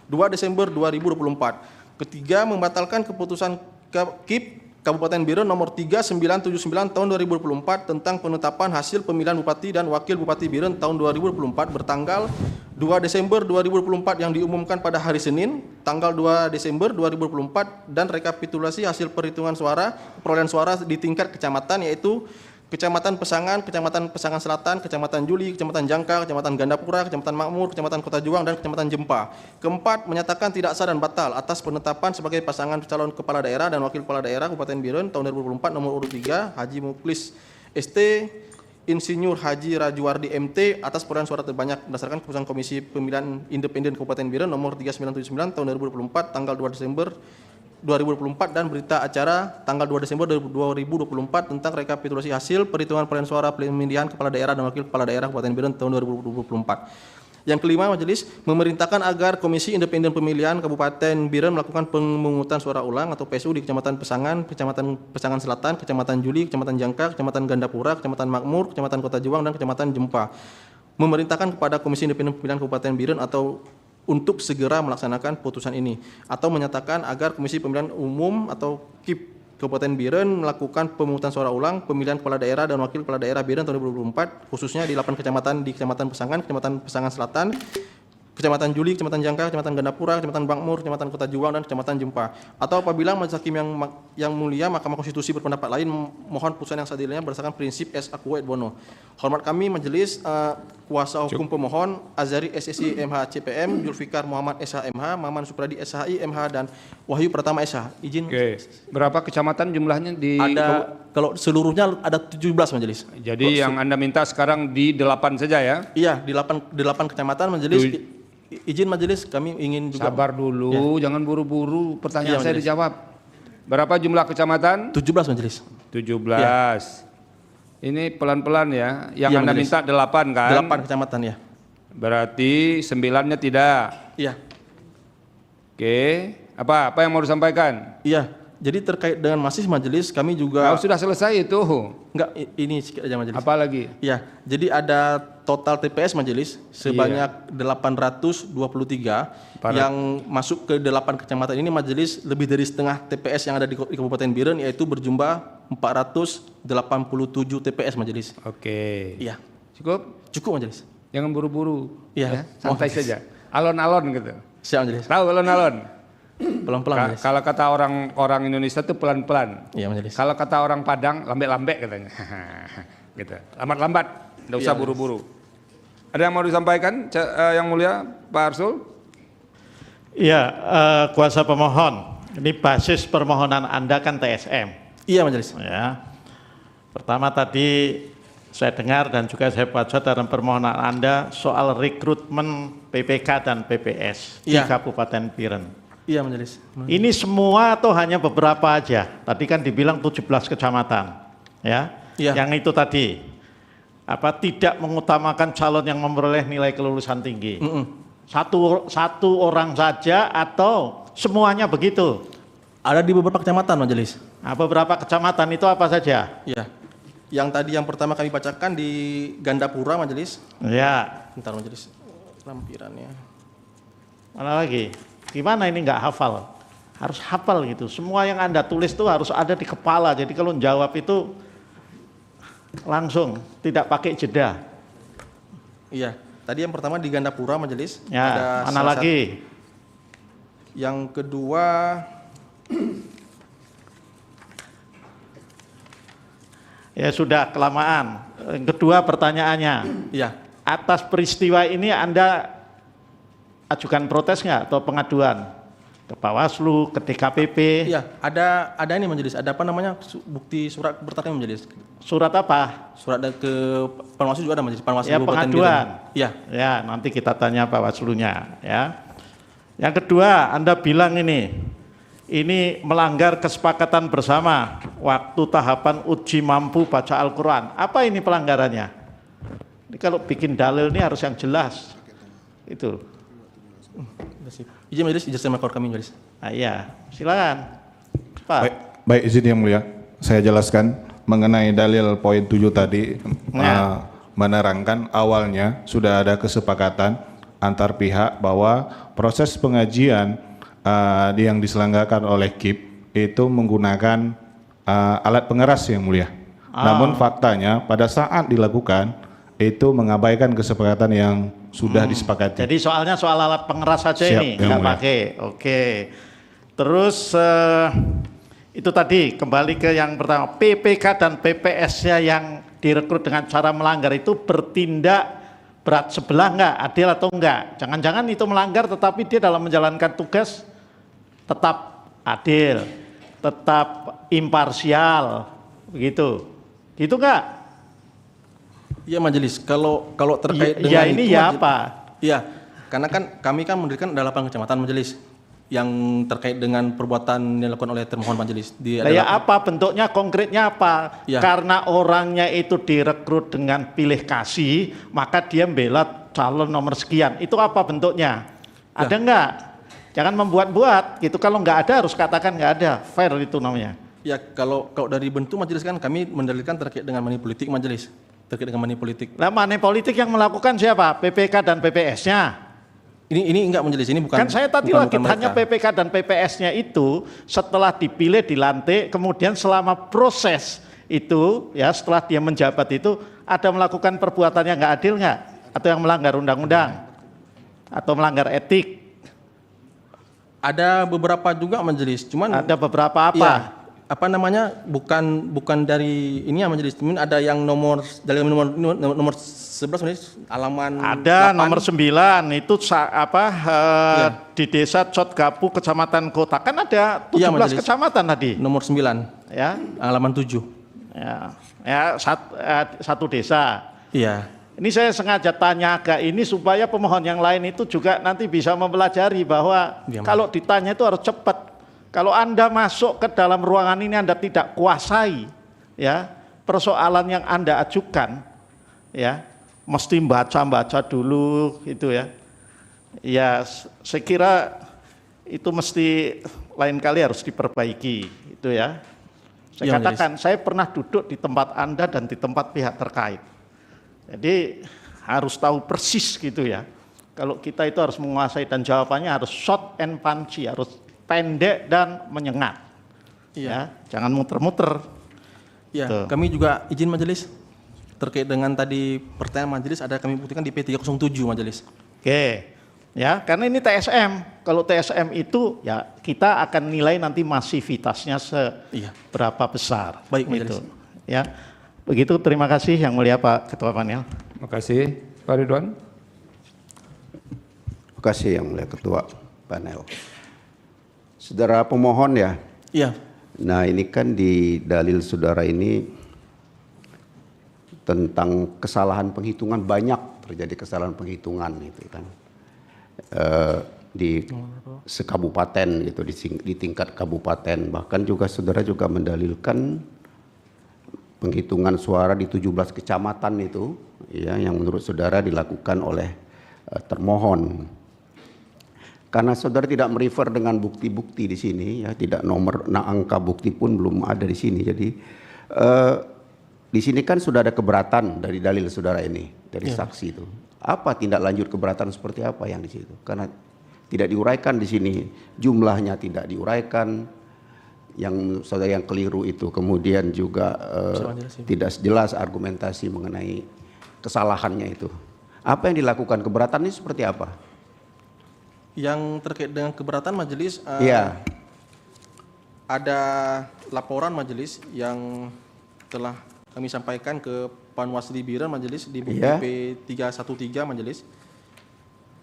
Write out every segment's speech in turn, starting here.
2 Desember 2024. Ketiga, membatalkan keputusan KIP Kabupaten Biren nomor 3979 tahun 2024 tentang penetapan hasil pemilihan Bupati dan Wakil Bupati Biren tahun 2024 bertanggal 2 Desember 2024 yang diumumkan pada hari Senin tanggal 2 Desember 2024 dan rekapitulasi hasil perhitungan suara perolehan suara di tingkat kecamatan yaitu Kecamatan Pesangan, Kecamatan Pesangan Selatan, Kecamatan Juli, Kecamatan Jangka, Kecamatan Gandapura, Kecamatan Makmur, Kecamatan Kota Juang, dan Kecamatan Jempa. Keempat, menyatakan tidak sah dan batal atas penetapan sebagai pasangan calon kepala daerah dan wakil kepala daerah Kabupaten Biren tahun 2024 nomor urut 3 Haji Muklis ST Insinyur Haji Rajuardi MT atas perolehan suara terbanyak berdasarkan keputusan Komisi Pemilihan Independen Kabupaten Biren nomor 3979 tahun 2024 tanggal 2 Desember 2024 dan berita acara tanggal 2 Desember 2024 tentang rekapitulasi hasil perhitungan perolehan suara pemilihan kepala daerah dan wakil kepala daerah Kabupaten Biren tahun 2024. Yang kelima, majelis memerintahkan agar Komisi Independen Pemilihan Kabupaten Biren melakukan pemungutan suara ulang atau PSU di Kecamatan Pesangan, Kecamatan Pesangan Selatan, Kecamatan Juli, Kecamatan Jangka, Kecamatan Gandapura, Kecamatan Makmur, Kecamatan Kota Juang, dan Kecamatan Jempa. Memerintahkan kepada Komisi Independen Pemilihan Kabupaten Biren atau untuk segera melaksanakan putusan ini atau menyatakan agar Komisi Pemilihan Umum atau KIP Kabupaten Biren melakukan pemungutan suara ulang pemilihan kepala daerah dan wakil kepala daerah Biren tahun 2024 khususnya di 8 kecamatan di Kecamatan Pesangan, Kecamatan Pesangan Selatan, Kecamatan Juli, Kecamatan Jangka, Kecamatan Gandapura, Kecamatan Makmur, Kecamatan Kota Juang, dan Kecamatan Jempa. Atau apabila Majelis Hakim yang mulia Mahkamah Konstitusi berpendapat lain, mohon putusan yang seadilnya berdasarkan prinsip es aquo et bono. Hormat kami Majelis kuasa hukum pemohon Azari SSI MH CPM, Julfikar Muhammad SH MH, Maman Supradi SHI MH, dan Wahyu Pratama SH. Izin. Oke. Berapa kecamatan jumlahnya di? Ada kalau seluruhnya ada 17 Majelis. Jadi yang Anda minta sekarang di 8 saja ya? Iya, di 8 kecamatan Majelis. Izin Majelis, kami ingin juga. Sabar dulu, jangan buru-buru. Pertanyaan saya dijawab. Berapa jumlah kecamatan? 17 Majelis. 17. Ini pelan-pelan ya. Yang Anda minta 8 kan? 8 kecamatan ya. Berarti 9-nya tidak. Iya. Oke. Apa yang mau disampaikan? Iya. Jadi terkait dengan masih Majelis, kami juga. Sudah selesai itu. Enggak, ini sedikit aja Majelis. Apa lagi? Iya. Jadi ada total TPS Majelis sebanyak 823 yang masuk ke 8 kecamatan ini Majelis lebih dari setengah TPS yang ada di Kabupaten Biren yaitu berjumlah 487 TPS Majelis. Oke. Iya. Cukup Majelis. Jangan buru-buru. Iya. Ya, santai saja. Alon-alon gitu. Siap Majelis. Tahu alon-alon? Pelan-pelan. Kalau kata orang Indonesia itu pelan-pelan. Iya Majelis. Kalau kata orang Padang lambe-lambe katanya. Gitu. Lambat-lambat. Tidak usah buru-buru. Ada yang mau disampaikan yang mulia Pak Arsul? Iya, kuasa pemohon. Ini basis permohonan Anda kan TSM. Iya Majelis. Ya. Pertama tadi saya dengar dan juga saya baca dalam permohonan Anda soal rekrutmen PPK dan PPS di Kabupaten Biren. Iya Majelis. Ini semua atau hanya beberapa aja? Tadi kan dibilang 17 kecamatan. Ya. Yang itu tadi tidak mengutamakan calon yang memperoleh nilai kelulusan tinggi. Satu orang saja atau semuanya begitu? Ada di beberapa kecamatan Majelis. Beberapa kecamatan itu apa saja? Iya. Yang tadi yang pertama kami bacakan di Gandapura Majelis. Ya. Bentar Majelis. Lampirannya. Mana lagi? Gimana ini nggak hafal? Harus hafal gitu. Semua yang Anda tulis itu harus ada di kepala. Jadi kalau jawab itu langsung, tidak pakai jeda. Iya. Tadi yang pertama di Gandapura Majelis. Ya, ada mana lagi? Yang kedua ya sudah kelamaan. Yang kedua pertanyaannya. Iya. Atas peristiwa ini Anda ajukan protes nggak atau pengaduan ke Bawaslu, ke DKPP? Iya, ada ini Majelis. Ada apa namanya bukti surat bertanya Majelis. Surat apa? Surat ke Panwaslu juga ada Majelis. Panwaslu ya, pengaduan. Iya. Ya, nanti kita tanya Bawaslunya ya. Yang kedua, Anda bilang ini melanggar kesepakatan bersama waktu tahapan uji mampu baca Al-Quran. Apa ini pelanggarannya? Ini kalau bikin dalil ini harus yang jelas. Itu. Izin Majelis, ijazah makor kami Majelis. Iya, silakan. Pak. Baik, izin yang mulia. Saya jelaskan mengenai dalil poin 7 tadi, menerangkan awalnya sudah ada kesepakatan antar pihak bahwa proses pengajian yang diselenggarakan oleh KIP itu menggunakan alat pengeras yang mulia. Namun faktanya pada saat dilakukan itu mengabaikan kesepakatan yang sudah disepakati. Jadi soalnya soal alat pengeras saja. Siap, ini Yang nggak Mulia. pakai. Oke. Terus itu tadi kembali ke yang pertama, PPK dan PPS-nya yang direkrut dengan cara melanggar itu bertindak berat sebelah nggak, adil atau enggak? Jangan-jangan itu melanggar tetapi dia dalam menjalankan tugas tetap adil, tetap imparsial, begitu. Gitu enggak? Iya majelis, kalau terkait Ya dengan ini itu, ya majelis- apa? Iya, karena kan kami kan mendirikan ada 8 kecamatan majelis yang terkait dengan perbuatan yang dilakukan oleh termohon majelis. Lah ya apa bentuknya, konkretnya apa? Ya. Karena orangnya itu direkrut dengan pilih kasih, maka dia membela calon nomor sekian. Itu apa bentuknya? Ada enggak? Jangan membuat-buat. Gitu kalau enggak ada harus katakan enggak ada. Fair itu namanya. Ya kalau dari bentuk majelis kan kami mendalilkan terkait dengan money politik majelis. Terkait dengan money politik. Lah money politik yang melakukan siapa? PPK dan PPS-nya. Ini enggak majelis, ini bukan. Kan saya tadi bukan lagi tanya mereka. PPK dan PPS-nya itu setelah dipilih, dilantik, kemudian selama proses itu ya setelah dia menjabat itu ada melakukan perbuatan yang nggak adil nggak? Atau yang melanggar undang-undang? Atau melanggar etik? Ada beberapa juga majelis, cuman Ada beberapa apa? iya, apa namanya? Bukan dari ini ya majelis, cuman ada yang dari nomor 11 majelis, halaman Ada 8. nomor 9 itu di desa Cotgapu Kecamatan Kota. Kan ada 17 Iya, Majelis. kecamatan tadi. Nomor 9, Ya. halaman 7. Satu desa. Iya. Ini saya sengaja tanya agak ini supaya pemohon yang lain itu juga nanti bisa mempelajari bahwa Iya, Mas. kalau ditanya itu harus cepat. Kalau Anda masuk ke dalam ruangan ini Anda tidak kuasai ya persoalan yang Anda ajukan ya, mesti baca dulu gitu ya. Ya saya kira itu mesti lain kali harus diperbaiki itu ya. Saya Iya, katakan saya pernah duduk di tempat Anda dan di tempat pihak terkait. Jadi harus tahu persis gitu ya. Kalau kita itu harus menguasai dan jawabannya harus short and punchy, harus pendek dan menyengat. Iya. Ya, jangan muter-muter. Iya, Tuh. kami juga izin majelis terkait dengan tadi pertanyaan majelis ada kami buktikan di P307 majelis. Oke. Ya, karena ini TSM. Kalau TSM itu ya kita akan nilai nanti masivitasnya Iya. seberapa besar. Baik, Majelis. Itu. Ya. Begitu, terima kasih Yang Mulia Pak Ketua Panel. Terima kasih Pak Ridwan. Terima kasih Yang Mulia Ketua Panel. Saudara pemohon ya, Iya. nah ini kan di dalil saudara ini tentang kesalahan penghitungan, banyak terjadi kesalahan penghitungan itu kan. Di sekabupaten gitu, di tingkat kabupaten, bahkan juga saudara juga mendalilkan penghitungan suara di 17 kecamatan itu ya yang menurut saudara dilakukan oleh termohon. Karena saudara tidak merefer dengan bukti-bukti di sini ya, tidak angka bukti pun belum ada di sini. Jadi di sini kan sudah ada keberatan dari dalil saudara ini, dari saksi itu. Apa tindak lanjut keberatan seperti apa yang di situ? Karena tidak diuraikan di sini, jumlahnya tidak diuraikan. Yang saudara yang keliru itu kemudian juga tidak jelas argumentasi mengenai kesalahannya itu. Apa yang dilakukan keberatan ini seperti apa? Yang terkait dengan keberatan majelis Iya. ada laporan majelis yang telah kami sampaikan ke Panwasli Biren majelis di bukti Iya. P313 majelis.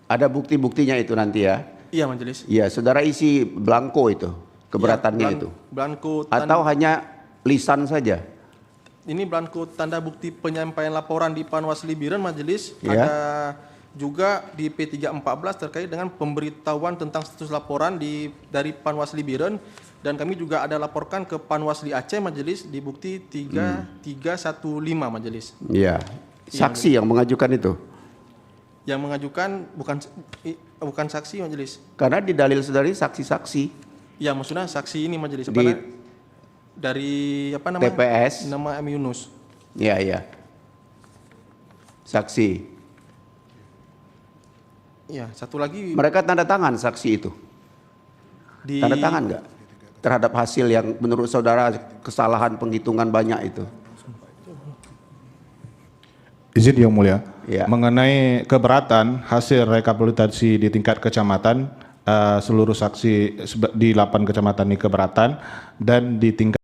Ada bukti-buktinya itu nanti ya? Iya majelis. Iya, saudara isi blanko itu, keberatannya Iya, itu. Blanko Atau hanya lisan saja? ini blanko tanda bukti penyampaian laporan di Panwasli Biren majelis. Iya. Ada juga di P314 terkait dengan pemberitahuan tentang status laporan dari Panwasli Biren, dan kami juga ada laporkan ke Panwasli Aceh majelis di bukti 3315 majelis. Iya. Saksi yang mengajukan itu? Yang mengajukan bukan saksi majelis. Karena di dalil saudara ini saksi-saksi. Ya maksudnya saksi ini majelis Di dari apa namanya? TPS. Nama M Yunus. Iya, iya. Saksi. Ya, satu lagi Mereka tanda tangan saksi itu. di Tanda tangan nggak terhadap hasil yang menurut saudara kesalahan penghitungan banyak itu? Izin Yang Mulia, Ya. mengenai keberatan hasil rekapitulasi di tingkat kecamatan, seluruh saksi di 8 kecamatan ini keberatan, dan di tingkat